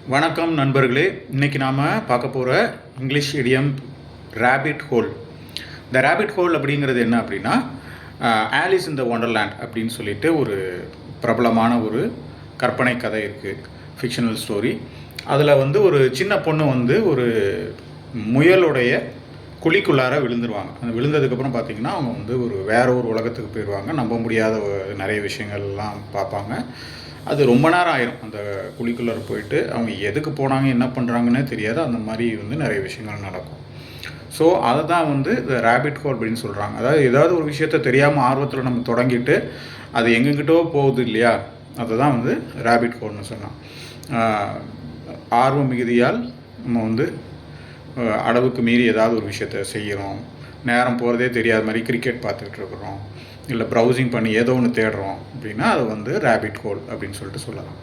வணக்கம் நண்பர்களே. இன்றைக்கி நாம் பார்க்க போகிற இங்கிலீஷ் இடியம் ரேபிட் ஹோல். இந்த ரேபிட் ஹோல் அப்படிங்கிறது என்ன அப்படின்னா, ஆலிஸ் இன் த ஒண்டர்லேண்ட் அப்படின்னு சொல்லிட்டு ஒரு பிரபலமான ஒரு கற்பனை கதை இருக்குது, ஃபிக்ஷனல் ஸ்டோரி. அதில் ஒரு சின்ன பொண்ணு ஒரு முயலுடைய குழிக்குள்ளார விழுந்துருவாங்க. அந்த விழுந்ததுக்கப்புறம் பார்த்திங்கன்னா அவங்க ஒரு வேற ஒரு உலகத்துக்கு போயிடுவாங்க. நம்ப முடியாத நிறைய விஷயங்கள்லாம் பார்ப்பாங்க. அது ரொம்ப நேரம் ஆயிரும் அந்த குழிக்குள்ளார போயிட்டு. அவங்க எதுக்கு போனாங்க, என்ன பண்ணுறாங்கன்னே தெரியாது. அந்த மாதிரி நிறைய விஷயங்கள் நடக்கும். ஸோ அதை தான் இந்த ரேபிட் ஹோல் அப்படின்னு சொல்கிறாங்க. அதாவது ஏதாவது ஒரு விஷயத்த தெரியாமல் ஆர்வத்தில் நம்ம தொடங்கிட்டு அது எங்கெங்கிட்டோ போகுது இல்லையா, அதை தான் ரேபிட் ஹோல்னு சொன்னோம். ஆர்வம் மிகுதியால் நம்ம அளவுக்கு மீறி ஏதாவது ஒரு விஷயத்த செய்கிறோம். நேரம் போகிறதே தெரியாத மாதிரி கிரிக்கெட் பார்த்துக்கிட்டு இருக்கிறோம், இல்லை ப்ரௌசிங் பண்ணி ஏதோ ஒன்று தேடுறோம் அப்படின்னா அது ரேபிட் ஹோல் அப்படின்னு சொல்லிட்டு சொல்லலாம்.